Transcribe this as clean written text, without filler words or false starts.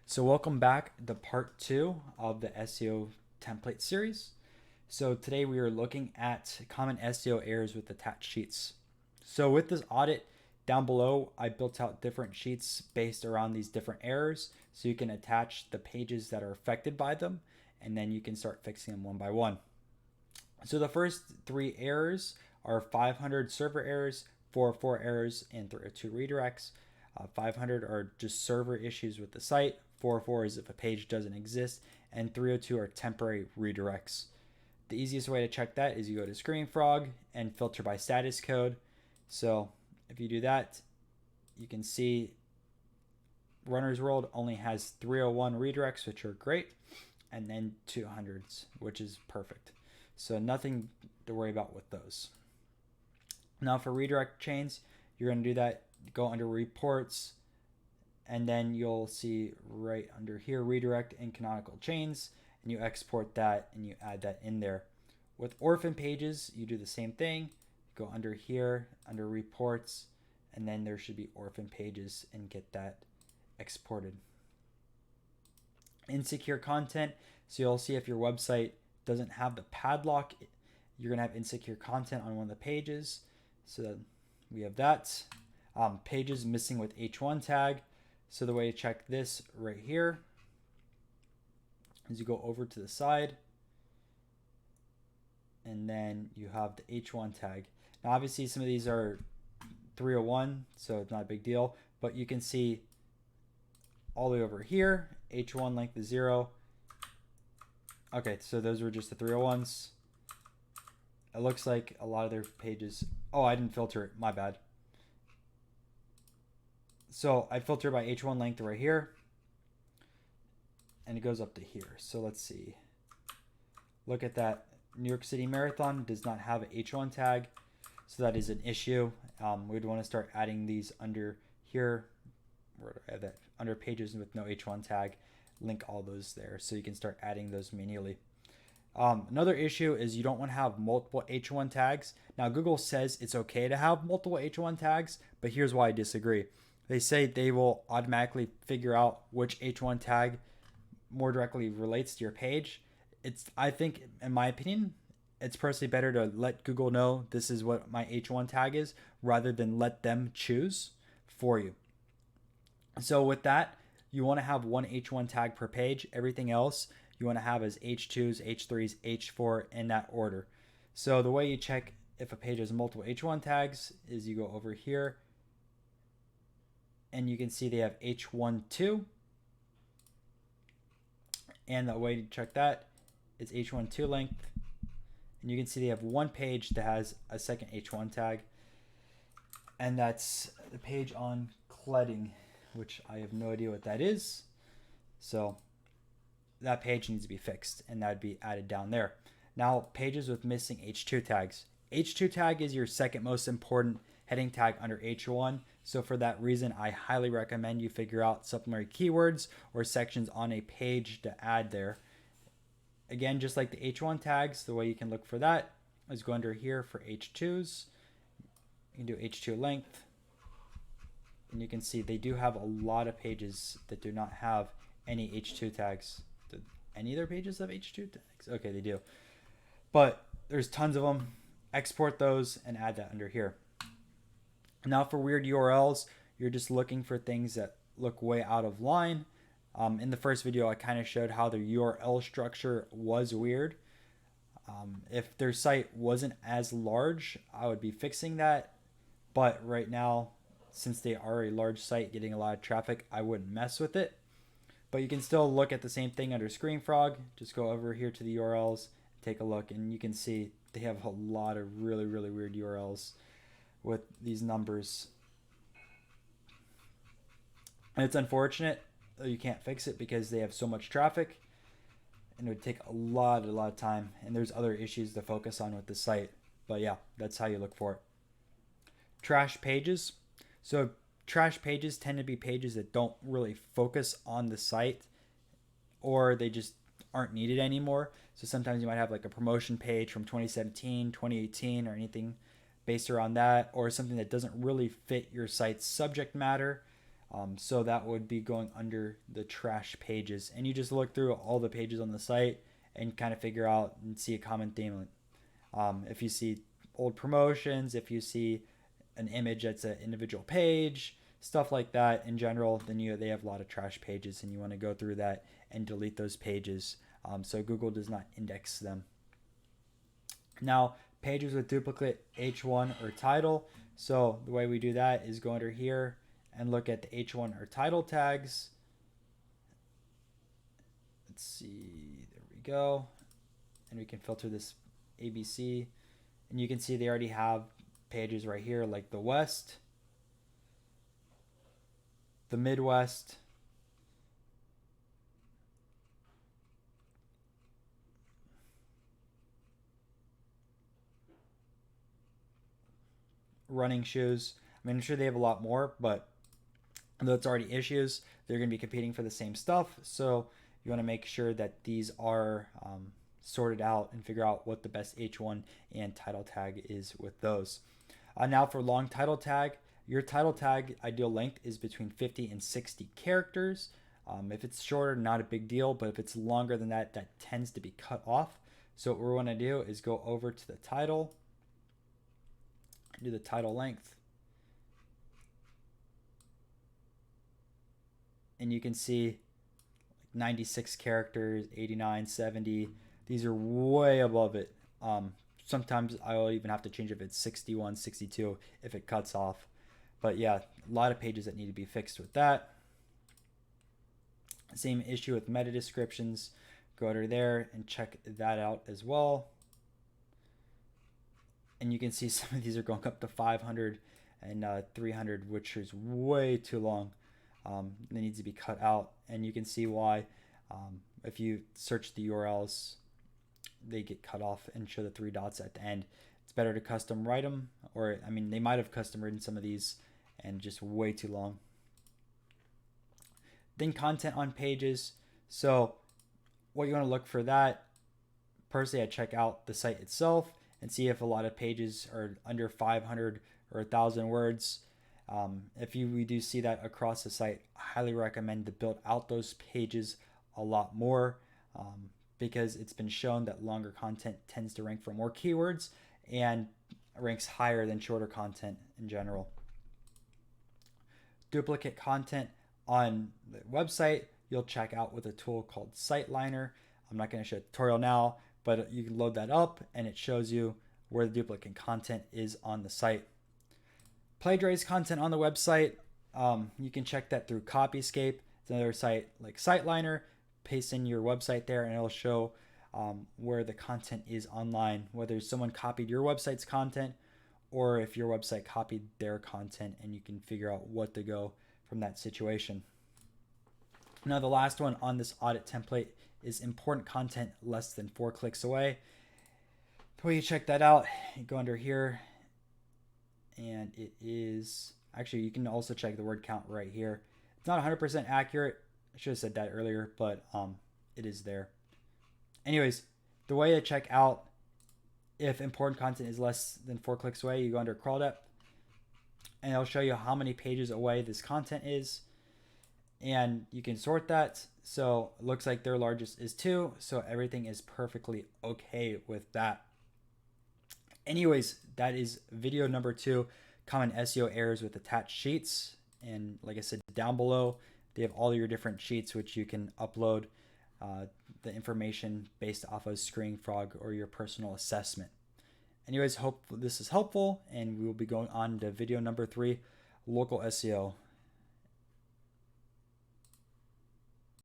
So welcome back to part 2 of the SEO template series. So today we are looking at common SEO errors with attached sheets. So with this audit down below, I built out different sheets based around these different errors so you can attach the pages that are affected by them and then you can start fixing them one by one. So the first 3 errors are 500 server errors, 404 errors, and 302 redirects. 500 are just server issues with the site. 404 is if a page doesn't exist, and 302 are temporary redirects. The easiest way to check that is you go to Screen Frog and filter by status code. So if you do that, you can see Runner's World only has 301 redirects, which are great, and then 200s, which is perfect. So nothing to worry about with those. Now for redirect chains, you're going to do that. Go under reports, and then you'll see right under here redirect and canonical chains, and you export that and you add that in there. With orphan pages, you do the same thing. Go under here, under reports, and then there should be orphan pages and get that exported. Insecure content, so you'll see if your website doesn't have the padlock, you're going to have insecure content on one of the pages. So we have that. Pages missing with H1 tag. So the way to check this right here is you go over to the side and then you have the H1 tag. Now obviously some of these are 301, so it's not a big deal, but you can see all the way over here, H1 length is 0. Okay, so those were just the 301s. It looks like a lot of their pages, oh, I didn't filter it, my bad. So I filter by H1 length right here, and it goes up to here. So let's see. Look at that. New York City Marathon does not have an H1 tag, so that is an issue. We'd want to start adding these under here. Where do I have that? Under pages with no H1 tag, link all those there so you can start adding those manually. Another issue is you don't want to have multiple H1 tags. Now Google says it's okay to have multiple H1 tags, but here's why I disagree. They say they will automatically figure out which H1 tag more directly relates to your page. I think, in my opinion, it's personally better to let Google know this is what my H1 tag is rather than let them choose for you. So with that, you want to have one H1 tag per page. Everything else you want to have as H2s, H3s, H4 in that order. So the way you check if a page has multiple H1 tags is you go over here and you can see they have H12. And the way to check that is H12 length. And you can see they have one page that has a second H1 tag. And that's the page on cledding, which I have no idea what that is. So that page needs to be fixed, and that would be added down there. Now, pages with missing H2 tags. H2 tag is your second most important heading tag under H1. So for that reason, I highly recommend you figure out supplementary keywords or sections on a page to add there. Again, just like the H1 tags, the way you can look for that is go under here for H2s. You can do H2 length. And you can see they do have a lot of pages that do not have any H2 tags. Do any of their pages have H2 tags? Okay, they do. But there's tons of them. Export those and add that under here. Now for weird URLs, you're just looking for things that look way out of line. In the first video, I kind of showed how their URL structure was weird. If their site wasn't as large, I would be fixing that. But right now, since they are a large site getting a lot of traffic, I wouldn't mess with it. But you can still look at the same thing under Screen Frog. Just go over here to the URLs, take a look, and you can see they have a lot of really, really weird URLs with these numbers. And it's unfortunate that you can't fix it because they have so much traffic and it would take a lot of time, and there's other issues to focus on with the site. But yeah, that's how you look for it. Trash pages. So trash pages tend to be pages that don't really focus on the site, or they just aren't needed anymore. So sometimes you might have like a promotion page from 2017, 2018, or anything based around that, or something that doesn't really fit your site's subject matter. So that would be going under the trash pages. And you just look through all the pages on the site and kind of figure out and see a common theme. If you see old promotions, if you see an image that's an individual page, stuff like that in general, then they have a lot of trash pages and you want to go through that and delete those pages so Google does not index them. Now, pages with duplicate H1 or title. So the way we do that is go under here and look at the H1 or title tags. Let's see, there we go. And we can filter this ABC. And you can see they already have pages right here like the West, the Midwest, running shoes. I mean, I'm sure they have a lot more, but though it's already issues, they're going to be competing for the same stuff. So you want to make sure that these are sorted out and figure out what the best H1 and title tag is with those. Now for long title tag, your title tag ideal length is between 50 and 60 characters. If it's shorter, not a big deal, but if it's longer than that, that tends to be cut off. So what we want to do is go over to the title, do the title length, and you can see 96 characters, 89, 70. These are way above it. Sometimes I'll even have to change if it's 61, 62 if it cuts off. But yeah, a lot of pages that need to be fixed with that. Same issue with meta descriptions. Go under there and check that out as well. And you can see some of these are going up to 500 and 300, which is way too long. They need to be cut out. And you can see why if you search the URLs, they get cut off and show the 3 dots at the end. It's better to custom write them, or I mean, they might have custom written some of these and just way too long. Then content on pages. So what you want to look for that, personally, I check out the site itself and see if a lot of pages are under 500 or 1,000 words. If we do see that across the site, I highly recommend to build out those pages a lot more because it's been shown that longer content tends to rank for more keywords and ranks higher than shorter content in general. Duplicate content on the website, you'll check out with a tool called SiteLiner. I'm not going to show a tutorial now, but you can load that up and it shows you where the duplicate content is on the site. Plagiarized content on the website, you can check that through Copyscape. It's another site like SiteLiner. Paste in your website there and it'll show where the content is online, whether someone copied your website's content or if your website copied their content, and you can figure out what to go from that situation. Now the last one on this audit template is important content less than 4 clicks away. The way you check that out, you go under here and it is, actually you can also check the word count right here. It's not 100% accurate. I should have said that earlier, but it is there. Anyways, the way to check out if important content is less than 4 clicks away, you go under crawl depth and it'll show you how many pages away this content is. And you can sort that. So it looks like their largest is 2. So everything is perfectly okay with that. Anyways, that is video number 2, common SEO errors with attached sheets. And like I said, down below, they have all your different sheets, which you can upload the information based off of Screening Frog or your personal assessment. Anyways, hope this is helpful, and we will be going on to video number 3, local SEO.